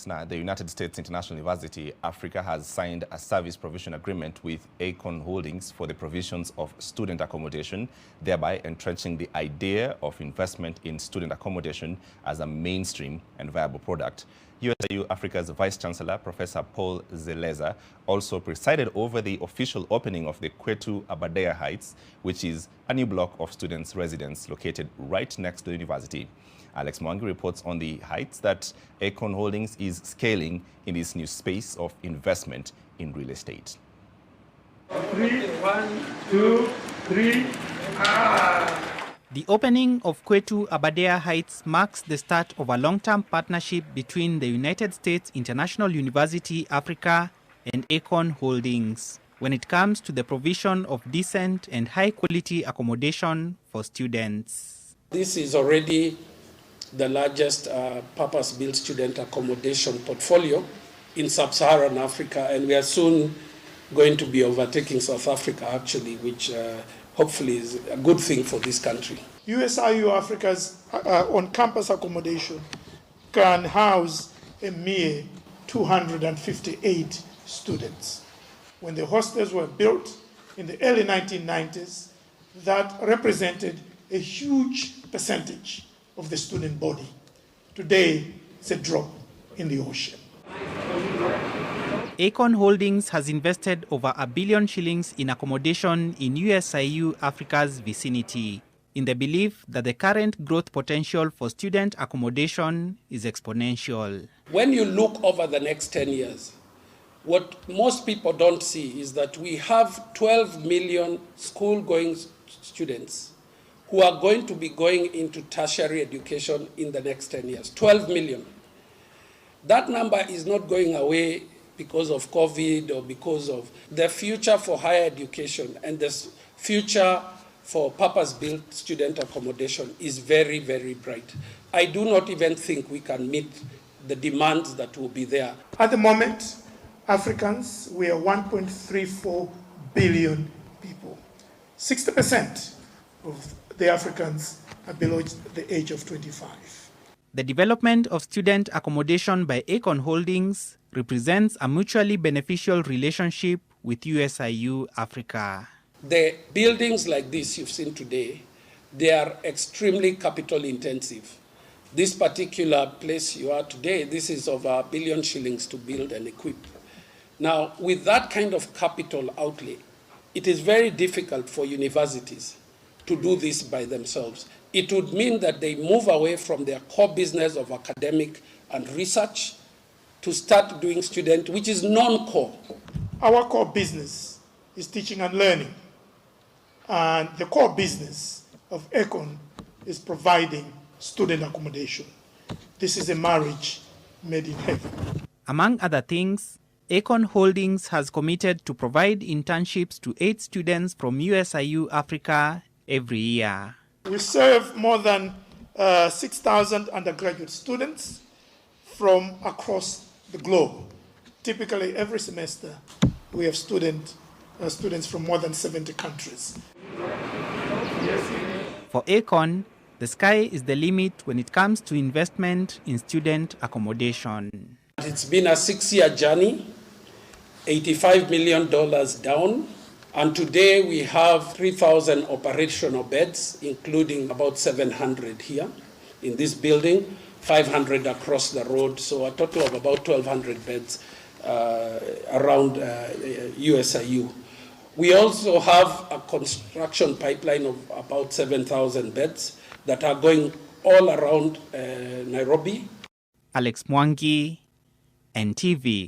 Now, the United States International University, Africa has signed a service provision agreement with Acorn Holdings for the provisions of student accommodation, thereby entrenching the idea of investment in student accommodation as a mainstream and viable product. USIU-Africa's Vice-Chancellor, Professor Paul Zeleza, also presided over the official opening of the Qwetu Aberdare Heights, which is a new block of students' residence located right next to the university. Alex Mwangi reports on the heights that Acorn Holdings is scaling in this new space of investment in real estate. 3, 1, 2, 3. The opening of Qwetu Aberdare Heights marks the start of a long-term partnership between the United States International University, Africa, and Acorn Holdings when it comes to the provision of decent and high-quality accommodation for students. This is already the largest purpose-built student accommodation portfolio in sub-Saharan Africa, and we are soon going to be overtaking South Africa, actually, which hopefully is a good thing for this country. USIU-Africa's on-campus accommodation can house a mere 258 students. When the hostels were built in the early 1990s, that represented a huge percentage of the student body. Today, it's a drop in the ocean. Acorn Holdings has invested over R1 billion in accommodation in USIU-Africa's vicinity, in the belief that the current growth potential for student accommodation is exponential. When you look over the next 10 years, what most people don't see is that we have 12 million school-going students who are going to be going into tertiary education in the next 10 years, 12 million. That number is not going away because of COVID or because of the future for higher education, and the future for purpose-built student accommodation is very, very bright. I do not even think we can meet the demands that will be there. At the moment, Africans, we are 1.34 billion people. 60% of the Africans are below the age of 25. The development of student accommodation by Acorn Holdings represents a mutually beneficial relationship with USIU-Africa. The buildings like this you've seen today, they are extremely capital intensive. This particular place you are today, this is over R1 billion to build and equip. Now, with that kind of capital outlay, it is very difficult for universities to do this by themselves. It would mean that they move away from their core business of academic and research to start doing student, which is non-core. Our core business is teaching and learning. And the core business of Acorn is providing student accommodation. This is a marriage made in heaven. Among other things, Acorn Holdings has committed to provide internships to 8 students from USIU-Africa every year. We serve more than 6,000 undergraduate students from across the globe. Typically, every semester, we have students from more than 70 countries. For Acorn, the sky is the limit when it comes to investment in student accommodation. It's been a 6-year journey, $85 million down. And today we have 3,000 operational beds, including about 700 here in this building, 500 across the road, so a total of about 1,200 beds around USIU. We also have a construction pipeline of about 7,000 beds that are going all around Nairobi. Alex Mwangi, NTV.